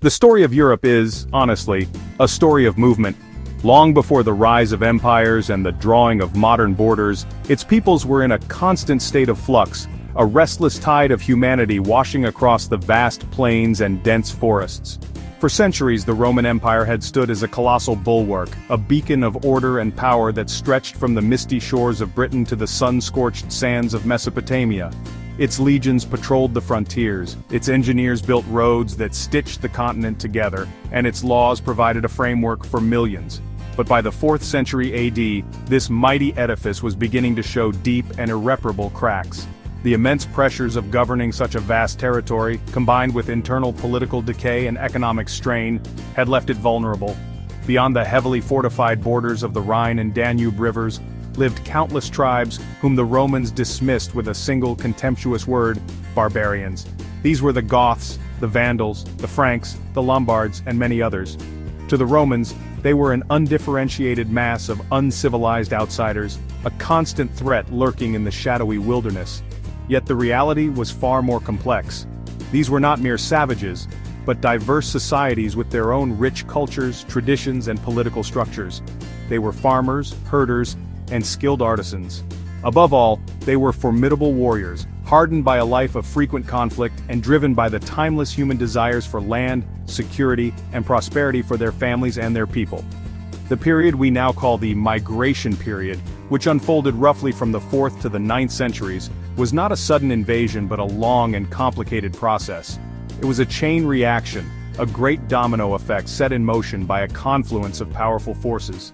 The story of Europe is, honestly, a story of movement. Long before the rise of empires and the drawing of modern borders, its peoples were in a constant state of flux, a restless tide of humanity washing across the vast plains and dense forests. For centuries, the Roman Empire had stood as a colossal bulwark, a beacon of order and power that stretched from the misty shores of Britain to the sun-scorched sands of Mesopotamia. Its legions patrolled the frontiers, its engineers built roads that stitched the continent together, and its laws provided a framework for millions. But by the 4th century AD, this mighty edifice was beginning to show deep and irreparable cracks. The immense pressures of governing such a vast territory, combined with internal political decay and economic strain, had left it vulnerable. Beyond the heavily fortified borders of the Rhine and Danube rivers, lived countless tribes whom the Romans dismissed with a single contemptuous word: barbarians. These were the Goths, the Vandals, the Franks, the Lombards, and many others. To the Romans, they were an undifferentiated mass of uncivilized outsiders, a constant threat lurking in the shadowy wilderness. Yet the reality was far more complex. These were not mere savages, but diverse societies with their own rich cultures, traditions, and political structures. They were farmers, herders, and skilled artisans. Above all, they were formidable warriors, hardened by a life of frequent conflict and driven by the timeless human desires for land, security, and prosperity for their families and their people. The period we now call the Migration Period, which unfolded roughly from the 4th to the 9th centuries, was not a sudden invasion but a long and complicated process. It was a chain reaction, a great domino effect set in motion by a confluence of powerful forces.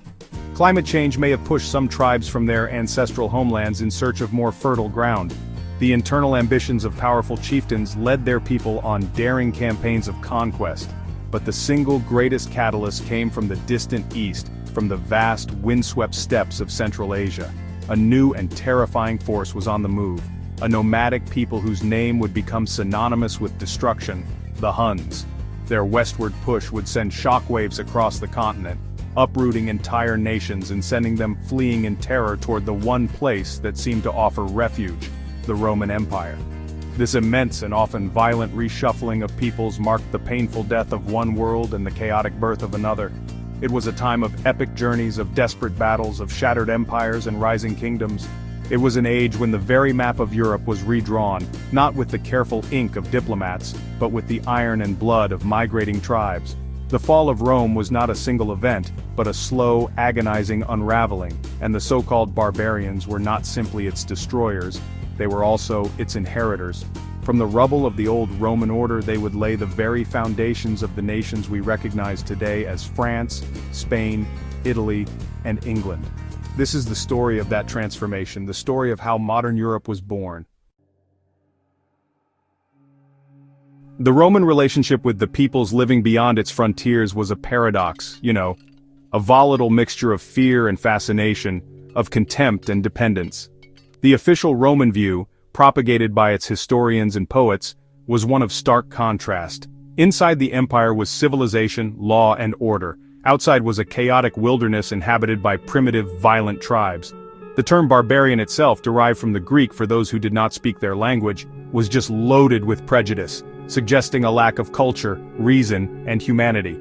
Climate change may have pushed some tribes from their ancestral homelands in search of more fertile ground. The internal ambitions of powerful chieftains led their people on daring campaigns of conquest. But the single greatest catalyst came from the distant east, from the vast, windswept steppes of Central Asia. A new and terrifying force was on the move, a nomadic people whose name would become synonymous with destruction: the Huns. Their westward push would send shockwaves across the continent, uprooting entire nations and sending them fleeing in terror toward the one place that seemed to offer refuge: the Roman Empire. This immense and often violent reshuffling of peoples marked the painful death of one world and the chaotic birth of another. It was a time of epic journeys, of desperate battles, of shattered empires and rising kingdoms. It was an age when the very map of Europe was redrawn, not with the careful ink of diplomats, but with the iron and blood of migrating tribes. The fall of Rome was not a single event, but a slow, agonizing unraveling, and the so-called barbarians were not simply its destroyers, they were also its inheritors. From the rubble of the old Roman order, they would lay the very foundations of the nations we recognize today as France, Spain, Italy, and England. This is the story of that transformation, the story of how modern Europe was born. The Roman relationship with the peoples living beyond its frontiers was a paradox, a volatile mixture of fear and fascination, of contempt and dependence. The official Roman view, propagated by its historians and poets, was one of stark contrast. Inside the empire was civilization, law, and order. Outside was a chaotic wilderness inhabited by primitive, violent tribes. The term barbarian itself, derived from the Greek for those who did not speak their language, was just loaded with prejudice, suggesting a lack of culture, reason, and humanity.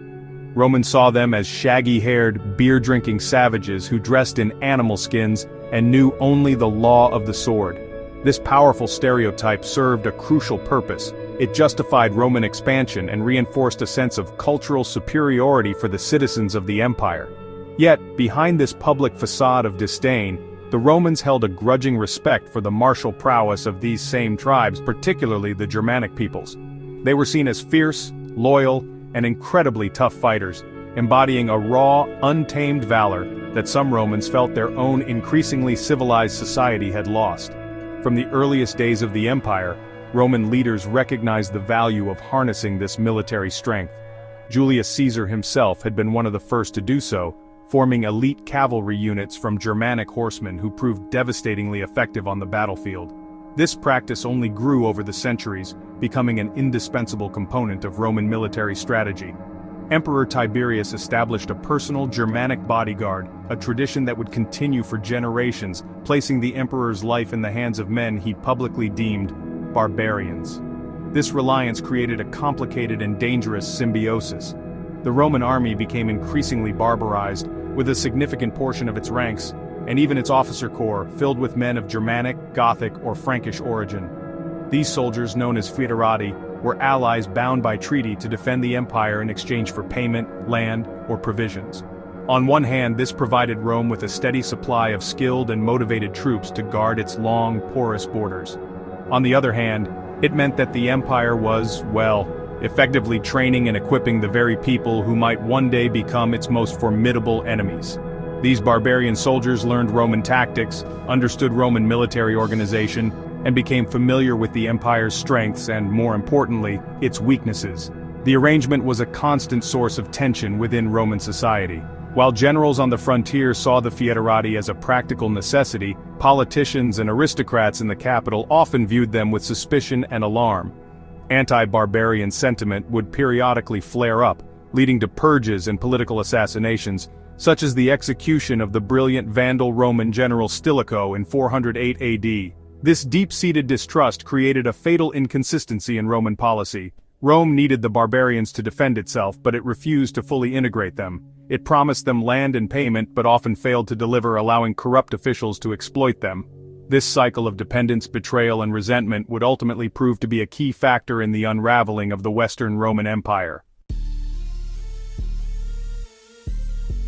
Romans saw them as shaggy-haired, beer-drinking savages who dressed in animal skins and knew only the law of the sword. This powerful stereotype served a crucial purpose. It justified Roman expansion and reinforced a sense of cultural superiority for the citizens of the empire. Yet, behind this public facade of disdain, the Romans held a grudging respect for the martial prowess of these same tribes, particularly the Germanic peoples. They were seen as fierce, loyal, and incredibly tough fighters, embodying a raw, untamed valor that some Romans felt their own increasingly civilized society had lost. From the earliest days of the empire, Roman leaders recognized the value of harnessing this military strength. Julius Caesar himself had been one of the first to do so, forming elite cavalry units from Germanic horsemen who proved devastatingly effective on the battlefield. This practice only grew over the centuries, becoming an indispensable component of Roman military strategy. Emperor Tiberius established a personal Germanic bodyguard, a tradition that would continue for generations, placing the emperor's life in the hands of men he publicly deemed barbarians. This reliance created a complicated and dangerous symbiosis. The Roman army became increasingly barbarized, with a significant portion of its ranks, and even its officer corps, filled with men of Germanic, Gothic, or Frankish origin. These soldiers, known as foederati, were allies bound by treaty to defend the empire in exchange for payment, land, or provisions. On one hand, this provided Rome with a steady supply of skilled and motivated troops to guard its long, porous borders. On the other hand, it meant that the empire was, well, effectively training and equipping the very people who might one day become its most formidable enemies. These barbarian soldiers learned Roman tactics, understood Roman military organization, and became familiar with the empire's strengths and, more importantly, its weaknesses. The arrangement was a constant source of tension within Roman society. While generals on the frontier saw the foederati as a practical necessity, politicians and aristocrats in the capital often viewed them with suspicion and alarm. Anti-barbarian sentiment would periodically flare up, leading to purges and political assassinations, such as the execution of the brilliant Vandal Roman general Stilicho in 408 AD. This deep-seated distrust created a fatal inconsistency in Roman policy. Rome needed the barbarians to defend itself, but it refused to fully integrate them. It promised them land and payment but often failed to deliver, allowing corrupt officials to exploit them. This cycle of dependence, betrayal, and resentment would ultimately prove to be a key factor in the unraveling of the Western Roman Empire.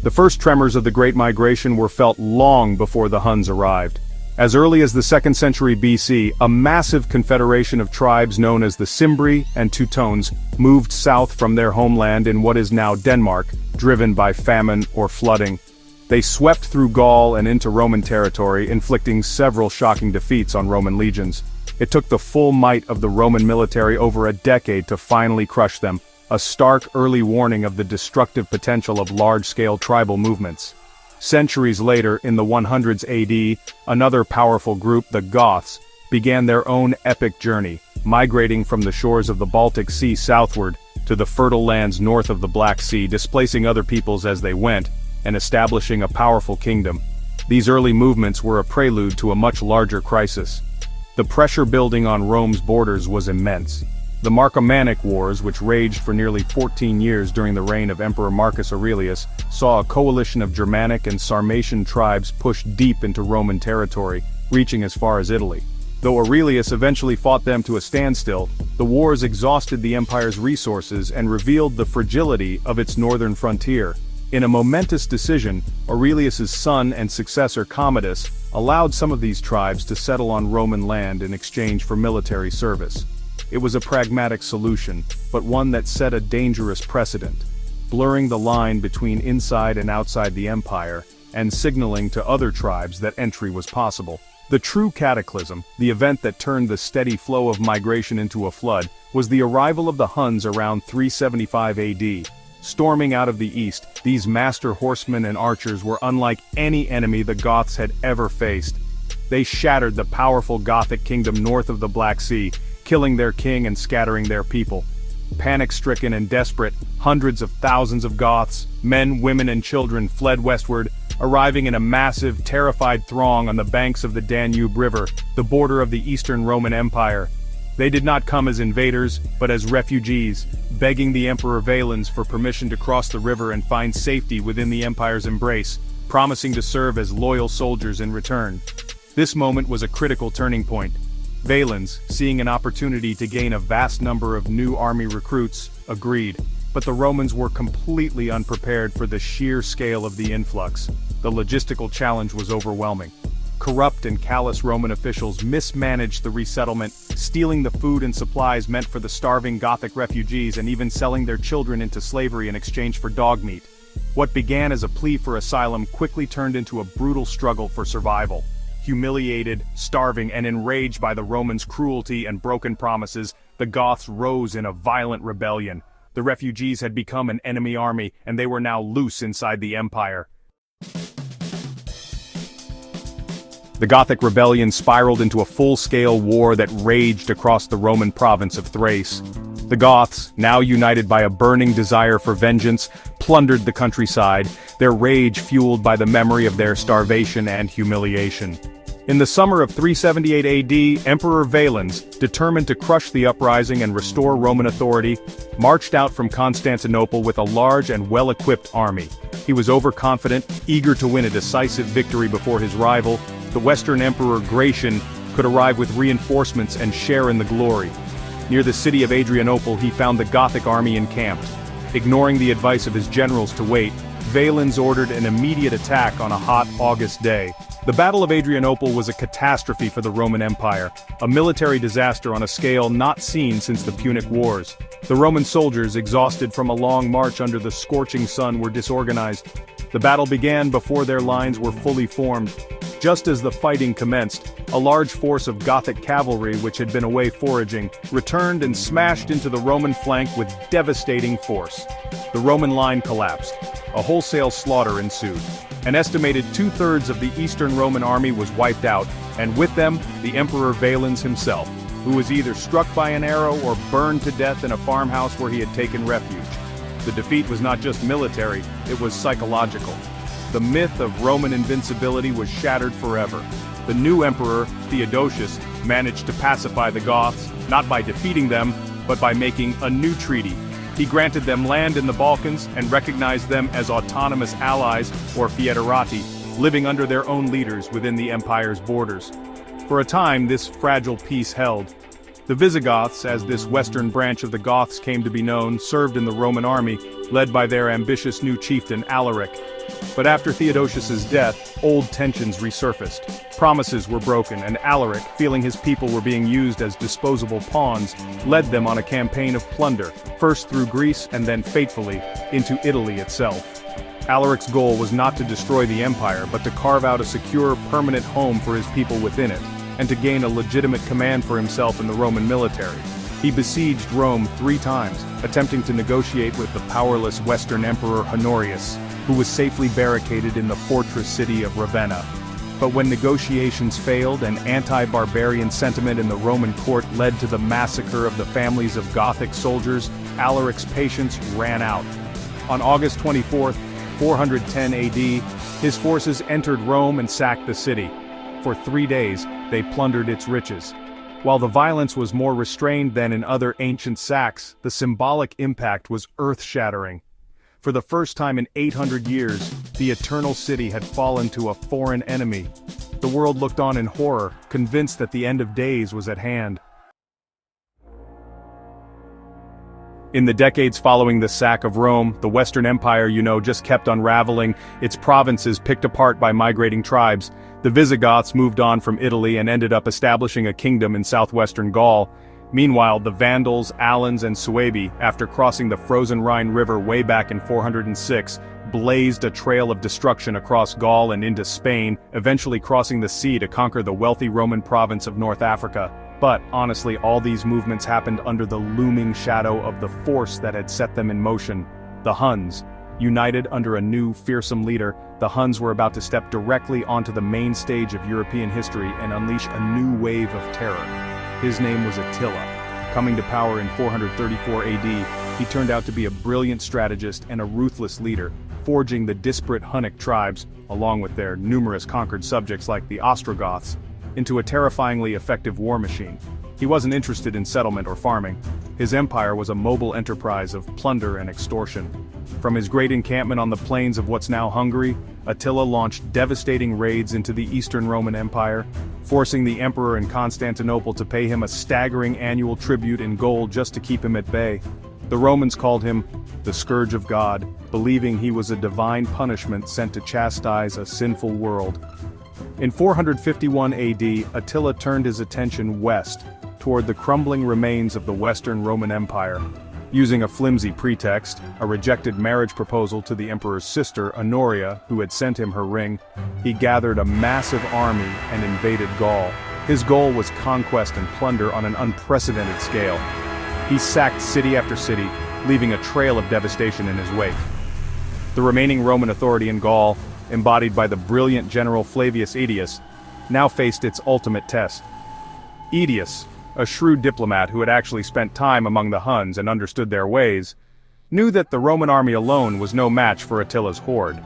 The first tremors of the Great Migration were felt long before the Huns arrived. As early as the 2nd century BC, a massive confederation of tribes known as the Cimbri and Teutones moved south from their homeland in what is now Denmark, driven by famine or flooding. They swept through Gaul and into Roman territory, inflicting several shocking defeats on Roman legions. It took the full might of the Roman military over a decade to finally crush them, a stark early warning of the destructive potential of large-scale tribal movements. Centuries later, in the 100s AD, another powerful group, the Goths, began their own epic journey, migrating from the shores of the Baltic Sea southward to the fertile lands north of the Black Sea, displacing other peoples as they went, and establishing a powerful kingdom. These early movements were a prelude to a much larger crisis. The pressure building on Rome's borders was immense. The Marcomannic Wars, which raged for nearly 14 years during the reign of Emperor Marcus Aurelius, saw a coalition of Germanic and Sarmatian tribes push deep into Roman territory, reaching as far as Italy. Though Aurelius eventually fought them to a standstill, the wars exhausted the empire's resources and revealed the fragility of its northern frontier. In a momentous decision, Aurelius's son and successor Commodus allowed some of these tribes to settle on Roman land in exchange for military service. It was a pragmatic solution, but one that set a dangerous precedent, blurring the line between inside and outside the empire, and signaling to other tribes that entry was possible. The true cataclysm, the event that turned the steady flow of migration into a flood, was the arrival of the Huns around 375 AD. Storming out of the east, these master horsemen and archers were unlike any enemy the Goths had ever faced. They shattered the powerful Gothic kingdom north of the Black Sea, killing their king and scattering their people. Panic-stricken and desperate, hundreds of thousands of Goths, men, women, and children fled westward, arriving in a massive, terrified throng on the banks of the Danube River, the border of the Eastern Roman Empire. They did not come as invaders, but as refugees, begging the Emperor Valens for permission to cross the river and find safety within the empire's embrace, promising to serve as loyal soldiers in return. This moment was a critical turning point. Valens, seeing an opportunity to gain a vast number of new army recruits, agreed, but the Romans were completely unprepared for the sheer scale of the influx. The logistical challenge was overwhelming. Corrupt and callous Roman officials mismanaged the resettlement, stealing the food and supplies meant for the starving Gothic refugees and even selling their children into slavery in exchange for dog meat. What began as a plea for asylum quickly turned into a brutal struggle for survival. Humiliated, starving, and enraged by the Romans' cruelty and broken promises, the Goths rose in a violent rebellion. The refugees had become an enemy army, and they were now loose inside the empire. The Gothic rebellion spiraled into a full-scale war that raged across the Roman province of Thrace. The Goths, now united by a burning desire for vengeance, plundered the countryside, their rage fueled by the memory of their starvation and humiliation. In the summer of 378 AD, Emperor Valens, determined to crush the uprising and restore Roman authority, marched out from Constantinople with a large and well-equipped army. He was overconfident, eager to win a decisive victory before his rival, the Western Emperor Gratian, could arrive with reinforcements and share in the glory. Near the city of Adrianople he found the Gothic army encamped. Ignoring the advice of his generals to wait, Valens ordered an immediate attack on a hot August day. The Battle of Adrianople was a catastrophe for the Roman Empire, a military disaster on a scale not seen since the Punic Wars. The Roman soldiers, exhausted from a long march under the scorching sun, were disorganized. The battle began before their lines were fully formed. Just as the fighting commenced, a large force of Gothic cavalry, which had been away foraging, returned and smashed into the Roman flank with devastating force. The Roman line collapsed. A wholesale slaughter ensued. An estimated two-thirds of the Eastern Roman army was wiped out, and with them, the Emperor Valens himself, who was either struck by an arrow or burned to death in a farmhouse where he had taken refuge. The defeat was not just military, it was psychological. The myth of Roman invincibility was shattered forever. The new emperor, Theodosius, managed to pacify the Goths, not by defeating them, but by making a new treaty. He granted them land in the Balkans and recognized them as autonomous allies, or foederati, living under their own leaders within the empire's borders. For a time, this fragile peace held. The Visigoths, as this western branch of the Goths came to be known, served in the Roman army, led by their ambitious new chieftain Alaric. But after Theodosius's death, old tensions resurfaced. Promises were broken, and Alaric, feeling his people were being used as disposable pawns, led them on a campaign of plunder, first through Greece and then fatefully, into Italy itself. Alaric's goal was not to destroy the empire, but to carve out a secure, permanent home for his people within it, and to gain a legitimate command for himself in the Roman military. He besieged Rome 3 times, attempting to negotiate with the powerless Western Emperor Honorius, who was safely barricaded in the fortress city of Ravenna. But when negotiations failed and anti-barbarian sentiment in the Roman court led to the massacre of the families of Gothic soldiers, Alaric's patience ran out. On August 24, 410 AD, his forces entered Rome and sacked the city. For 3 days, they plundered its riches. While the violence was more restrained than in other ancient sacks, the symbolic impact was earth-shattering. For the first time in 800 years, the Eternal City had fallen to a foreign enemy. The world looked on in horror, convinced that the end of days was at hand. In the decades following the sack of Rome, the Western Empire, just kept unraveling, its provinces picked apart by migrating tribes. The Visigoths moved on from Italy and ended up establishing a kingdom in southwestern Gaul. Meanwhile, the Vandals, Alans, and Suebi, after crossing the frozen Rhine River way back in 406, blazed a trail of destruction across Gaul and into Spain, eventually crossing the sea to conquer the wealthy Roman province of North Africa. But, honestly, all these movements happened under the looming shadow of the force that had set them in motion: the Huns. United under a new, fearsome leader, the Huns were about to step directly onto the main stage of European history and unleash a new wave of terror. His name was Attila. Coming to power in 434 AD, he turned out to be a brilliant strategist and a ruthless leader, forging the disparate Hunnic tribes, along with their numerous conquered subjects like the Ostrogoths, into a terrifyingly effective war machine. He wasn't interested in settlement or farming. His empire was a mobile enterprise of plunder and extortion. From his great encampment on the plains of what's now Hungary, Attila launched devastating raids into the Eastern Roman Empire, forcing the emperor in Constantinople to pay him a staggering annual tribute in gold just to keep him at bay. The Romans called him the Scourge of God, believing he was a divine punishment sent to chastise a sinful world. In 451 AD, Attila turned his attention west, toward the crumbling remains of the Western Roman Empire. Using a flimsy pretext, a rejected marriage proposal to the emperor's sister, Honoria, who had sent him her ring, he gathered a massive army and invaded Gaul. His goal was conquest and plunder on an unprecedented scale. He sacked city after city, leaving a trail of devastation in his wake. The remaining Roman authority in Gaul, embodied by the brilliant general Flavius Aetius, now faced its ultimate test. Aetius, a shrewd diplomat who had actually spent time among the Huns and understood their ways, knew that the Roman army alone was no match for Attila's horde.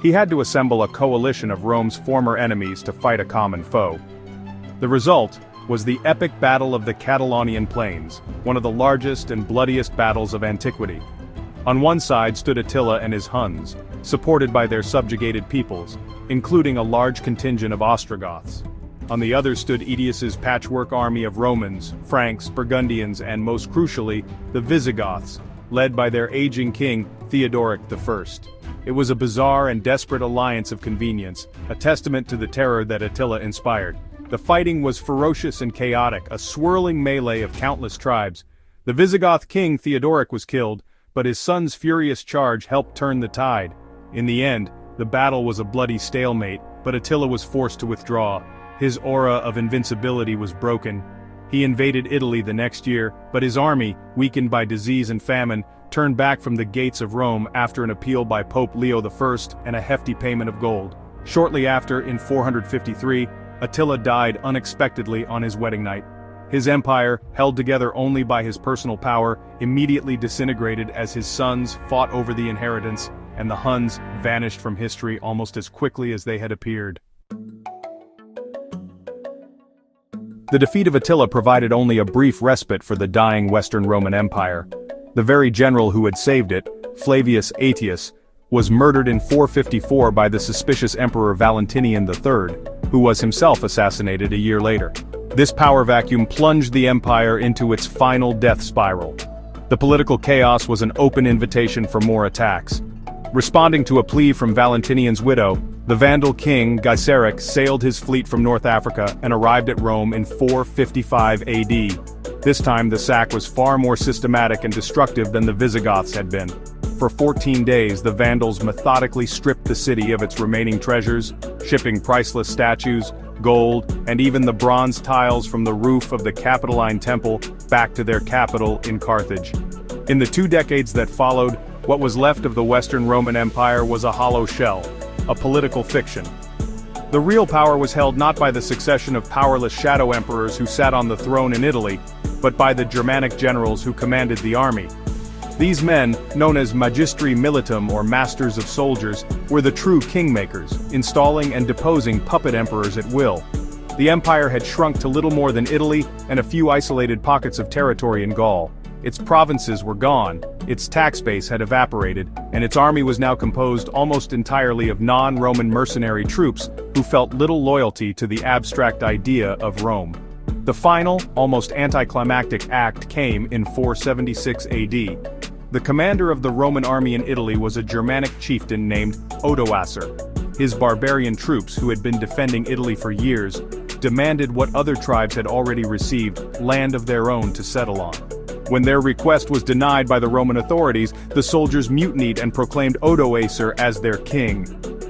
He had to assemble a coalition of Rome's former enemies to fight a common foe. The result was the epic Battle of the Catalaunian Plains, one of the largest and bloodiest battles of antiquity. On one side stood Attila and his Huns, supported by their subjugated peoples, including a large contingent of Ostrogoths. On the other stood Aetius's patchwork army of Romans, Franks, Burgundians, and most crucially, the Visigoths, led by their aging king, Theodoric I. It was a bizarre and desperate alliance of convenience, a testament to the terror that Attila inspired. The fighting was ferocious and chaotic, a swirling melee of countless tribes. The Visigoth king Theodoric was killed, but his son's furious charge helped turn the tide. In the end, the battle was a bloody stalemate, but Attila was forced to withdraw. His aura of invincibility was broken. He invaded Italy the next year, but his army, weakened by disease and famine, turned back from the gates of Rome after an appeal by Pope Leo I and a hefty payment of gold. Shortly after, in 453, Attila died unexpectedly on his wedding night. His empire, held together only by his personal power, immediately disintegrated as his sons fought over the inheritance, and the Huns vanished from history almost as quickly as they had appeared. The defeat of Attila provided only a brief respite for the dying Western Roman Empire. The very general who had saved it, Flavius Aetius, was murdered in 454 by the suspicious Emperor Valentinian III, who was himself assassinated a year later. This power vacuum plunged the empire into its final death spiral. The political chaos was an open invitation for more attacks. Responding to a plea from Valentinian's widow, the Vandal king Gaiseric sailed his fleet from North Africa and arrived at Rome in 455 AD. This time the sack was far more systematic and destructive than the Visigoths had been. For 14 days the Vandals methodically stripped the city of its remaining treasures, shipping priceless statues, gold, and even the bronze tiles from the roof of the Capitoline Temple back to their capital in Carthage. In the 2 decades that followed, what was left of the Western Roman Empire was a hollow shell, a political fiction. The real power was held not by the succession of powerless shadow emperors who sat on the throne in Italy, but by the Germanic generals who commanded the army. These men, known as magistri militum or masters of soldiers, were the true kingmakers, installing and deposing puppet emperors at will. The empire had shrunk to little more than Italy and a few isolated pockets of territory in Gaul. Its provinces were gone, its tax base had evaporated, and its army was now composed almost entirely of non-Roman mercenary troops who felt little loyalty to the abstract idea of Rome. The final, almost anticlimactic act came in 476 AD. The commander of the Roman army in Italy was a Germanic chieftain named Odoacer. His barbarian troops, who had been defending Italy for years, demanded what other tribes had already received, land of their own to settle on. When their request was denied by the Roman authorities, the soldiers mutinied and proclaimed Odoacer as their king.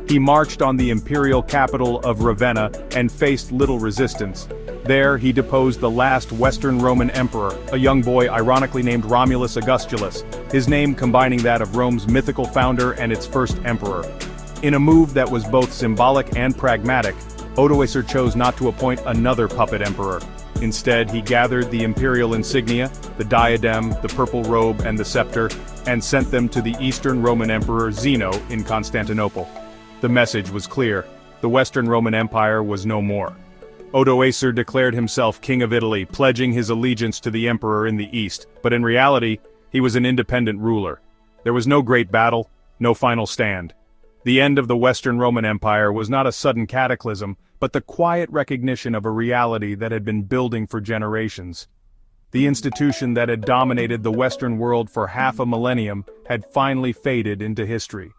He marched on the imperial capital of Ravenna and faced little resistance. There he deposed the last Western Roman emperor, a young boy ironically named Romulus Augustulus, his name combining that of Rome's mythical founder and its first emperor. In a move that was both symbolic and pragmatic, Odoacer chose not to appoint another puppet emperor. Instead, he gathered the imperial insignia, the diadem, the purple robe, and the scepter, and sent them to the Eastern Roman Emperor Zeno in Constantinople. The message was clear: the Western Roman Empire was no more. Odoacer declared himself king of Italy, pledging his allegiance to the emperor in the east, but in reality, he was an independent ruler. There was no great battle, no final stand. The end of the Western Roman Empire was not a sudden cataclysm, but the quiet recognition of a reality that had been building for generations. The institution that had dominated the Western world for half a millennium had finally faded into history.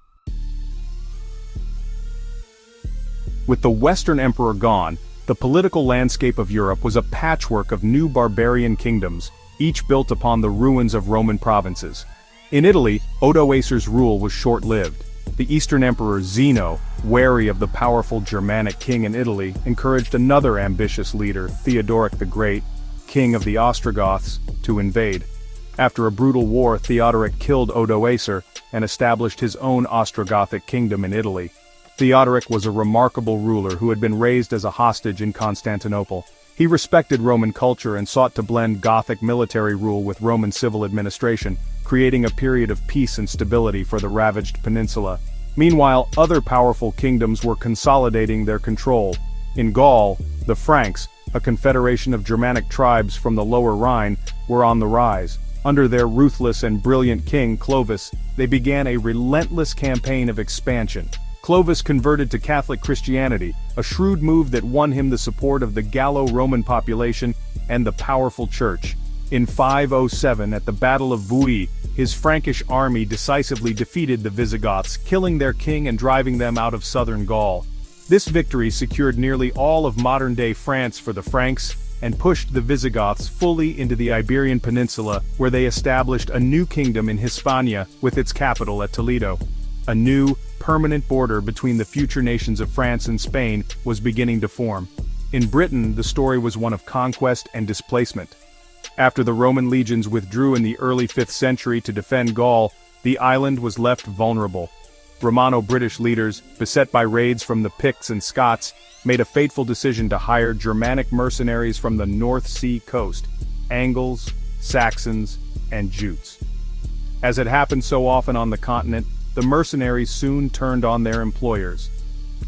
With the Western Emperor gone, the political landscape of Europe was a patchwork of new barbarian kingdoms, each built upon the ruins of Roman provinces. In Italy, Odoacer's rule was short-lived. The Eastern Emperor Zeno, wary of the powerful Germanic king in Italy, encouraged another ambitious leader, Theodoric the Great, king of the Ostrogoths, to invade. After a brutal war, Theodoric killed Odoacer and established his own Ostrogothic kingdom in Italy. Theodoric was a remarkable ruler who had been raised as a hostage in Constantinople. He respected Roman culture and sought to blend Gothic military rule with Roman civil administration, creating a period of peace and stability for the ravaged peninsula. Meanwhile, other powerful kingdoms were consolidating their control. In Gaul, the Franks, a confederation of Germanic tribes from the lower Rhine, were on the rise. Under their ruthless and brilliant king, Clovis, they began a relentless campaign of expansion. Clovis converted to Catholic Christianity, a shrewd move that won him the support of the Gallo-Roman population and the powerful church. In 507 at the Battle of Vui, his Frankish army decisively defeated the Visigoths, killing their king and driving them out of southern Gaul. This victory secured nearly all of modern-day France for the Franks, and pushed the Visigoths fully into the Iberian Peninsula, where they established a new kingdom in Hispania with its capital at Toledo. A new, permanent border between the future nations of France and Spain was beginning to form. In Britain, the story was one of conquest and displacement. After the Roman legions withdrew in the early 5th century to defend Gaul, the island was left vulnerable. Romano-British leaders, beset by raids from the Picts and Scots, made a fateful decision to hire Germanic mercenaries from the North Sea coast, Angles, Saxons, and Jutes. As had happened so often on the continent, the mercenaries soon turned on their employers.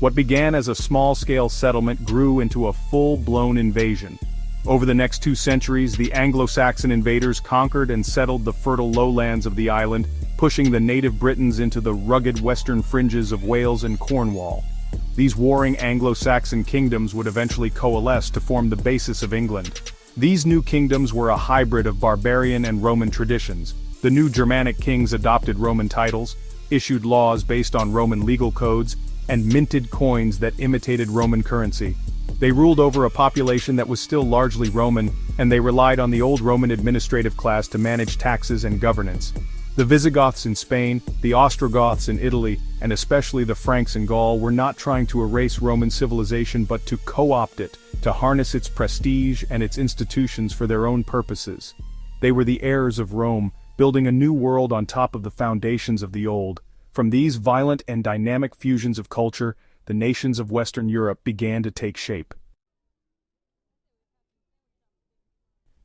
What began as a small-scale settlement grew into a full-blown invasion. Over the next 2 centuries, the Anglo-Saxon invaders conquered and settled the fertile lowlands of the island, pushing the native Britons into the rugged western fringes of Wales and Cornwall. These warring Anglo-Saxon kingdoms would eventually coalesce to form the basis of England. These new kingdoms were a hybrid of barbarian and Roman traditions. The new Germanic kings adopted Roman titles, issued laws based on Roman legal codes, and minted coins that imitated Roman currency. They ruled over a population that was still largely Roman, and they relied on the old Roman administrative class to manage taxes and governance. The Visigoths in Spain, the Ostrogoths in Italy, and especially the Franks in Gaul were not trying to erase Roman civilization but to co-opt it, to harness its prestige and its institutions for their own purposes. They were the heirs of Rome, building a new world on top of the foundations of the old. From these violent and dynamic fusions of culture, the nations of Western Europe began to take shape.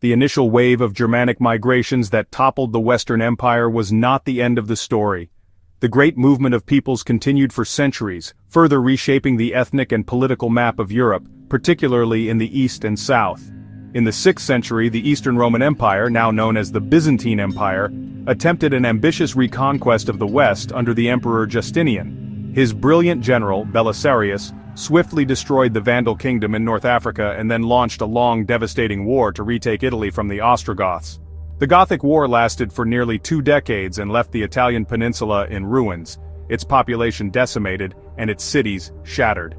The initial wave of Germanic migrations that toppled the Western Empire was not the end of the story. The great movement of peoples continued for centuries, further reshaping the ethnic and political map of Europe, particularly in the East and South. In the 6th century, the Eastern Roman Empire, now known as the Byzantine Empire, attempted an ambitious reconquest of the West under the Emperor Justinian. His brilliant general, Belisarius, swiftly destroyed the Vandal kingdom in North Africa and then launched a long, devastating war to retake Italy from the Ostrogoths. The Gothic War lasted for nearly 2 decades and left the Italian peninsula in ruins, its population decimated, and its cities shattered.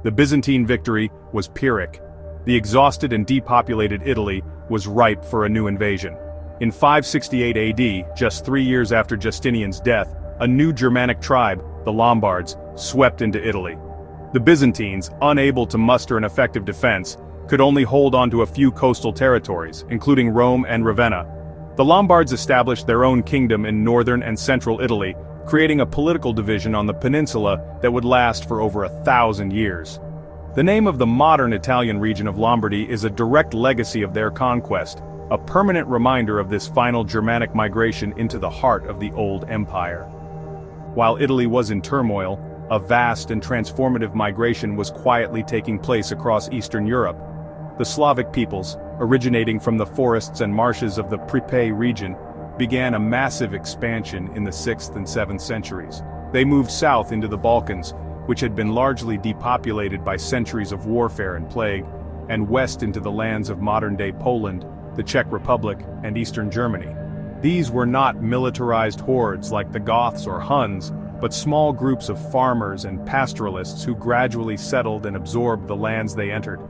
The Byzantine victory was Pyrrhic. The exhausted and depopulated Italy was ripe for a new invasion. In 568 AD, just 3 years after Justinian's death, a new Germanic tribe, the Lombards, swept into Italy. The Byzantines, unable to muster an effective defense, could only hold on to a few coastal territories, including Rome and Ravenna. The Lombards established their own kingdom in northern and central Italy, creating a political division on the peninsula that would last for over 1,000 years. The name of the modern Italian region of Lombardy is a direct legacy of their conquest, a permanent reminder of this final Germanic migration into the heart of the old empire. While Italy was in turmoil, a vast and transformative migration was quietly taking place across Eastern Europe. The Slavic peoples, originating from the forests and marshes of the Pripyat region, began a massive expansion in the 6th and 7th centuries. They moved south into the Balkans, which had been largely depopulated by centuries of warfare and plague, and west into the lands of modern-day Poland, the Czech Republic, and Eastern Germany. These were not militarized hordes like the Goths or Huns, but small groups of farmers and pastoralists who gradually settled and absorbed the lands they entered.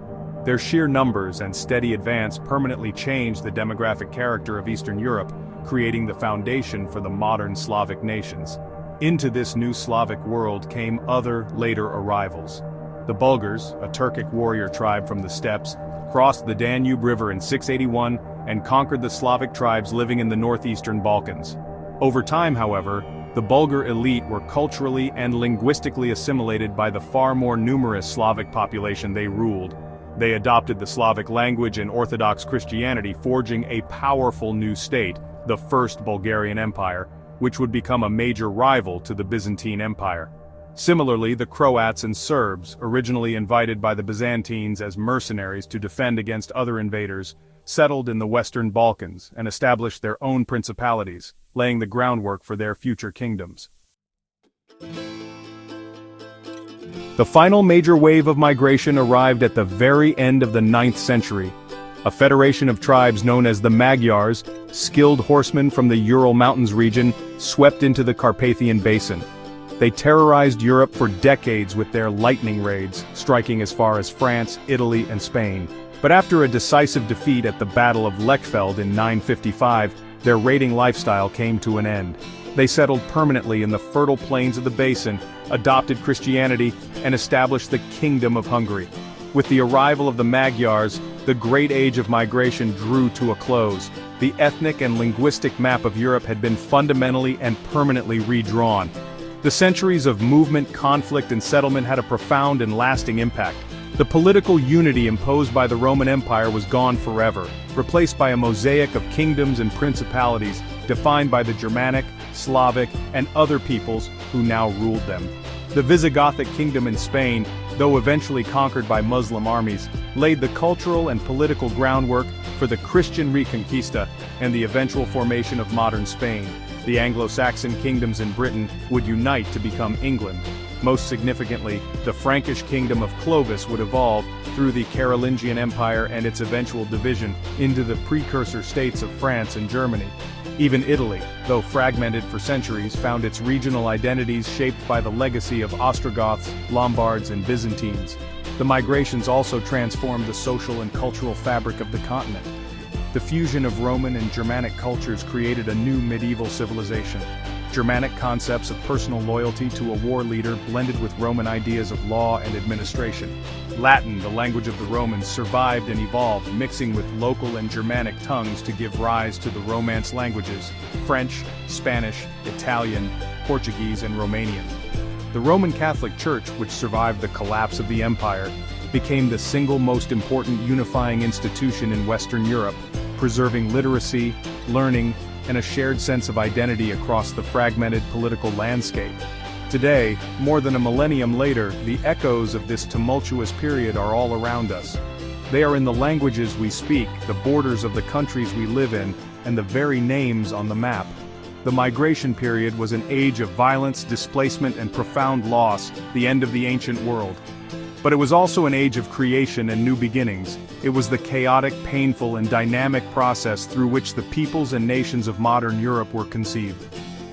Their sheer numbers and steady advance permanently changed the demographic character of Eastern Europe, creating the foundation for the modern Slavic nations. Into this new Slavic world came other, later arrivals. The Bulgars, a Turkic warrior tribe from the steppes, crossed the Danube River in 681 and conquered the Slavic tribes living in the northeastern Balkans. Over time, however, the Bulgar elite were culturally and linguistically assimilated by the far more numerous Slavic population they ruled. They adopted the Slavic language and Orthodox Christianity, forging a powerful new state, the First Bulgarian Empire, which would become a major rival to the Byzantine Empire. Similarly, the Croats and Serbs, originally invited by the Byzantines as mercenaries to defend against other invaders, settled in the Western Balkans and established their own principalities, laying the groundwork for their future kingdoms. The final major wave of migration arrived at the very end of the 9th century. A federation of tribes known as the Magyars, skilled horsemen from the Ural Mountains region, swept into the Carpathian Basin. They terrorized Europe for decades with their lightning raids, striking as far as France, Italy, and Spain. But after a decisive defeat at the Battle of Lechfeld in 955, their raiding lifestyle came to an end. They settled permanently in the fertile plains of the basin, adopted Christianity, and established the Kingdom of Hungary. With the arrival of the Magyars, the Great Age of Migration drew to a close. The ethnic and linguistic map of Europe had been fundamentally and permanently redrawn. The centuries of movement, conflict, and settlement had a profound and lasting impact. The political unity imposed by the Roman Empire was gone forever, replaced by a mosaic of kingdoms and principalities defined by the Germanic, Slavic, and other peoples who now ruled them. The Visigothic kingdom in Spain, though eventually conquered by Muslim armies, laid the cultural and political groundwork for the Christian Reconquista and the eventual formation of modern Spain. The Anglo-Saxon kingdoms in Britain would unite to become England. Most significantly, the Frankish kingdom of Clovis would evolve through the Carolingian Empire and its eventual division into the precursor states of France and Germany. Even Italy, though fragmented for centuries, found its regional identities shaped by the legacy of Ostrogoths, Lombards, and Byzantines. The migrations also transformed the social and cultural fabric of the continent. The fusion of Roman and Germanic cultures created a new medieval civilization. Germanic concepts of personal loyalty to a war leader blended with Roman ideas of law and administration. Latin, the language of the Romans, survived and evolved, mixing with local and Germanic tongues to give rise to the Romance languages: French, Spanish, Italian, Portuguese, and Romanian. The Roman Catholic Church, which survived the collapse of the empire, became the single most important unifying institution in Western Europe, preserving literacy, learning, and a shared sense of identity across the fragmented political landscape. Today, more than a millennium later, the echoes of this tumultuous period are all around us. They are in the languages we speak, the borders of the countries we live in, and the very names on the map. The migration period was an age of violence, displacement, and profound loss, the end of the ancient world. But it was also an age of creation and new beginnings. It was the chaotic, painful, and dynamic process through which the peoples and nations of modern Europe were conceived.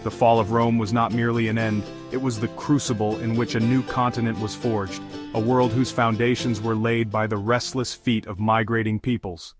The fall of Rome was not merely an end, it was the crucible in which a new continent was forged, a world whose foundations were laid by the restless feet of migrating peoples.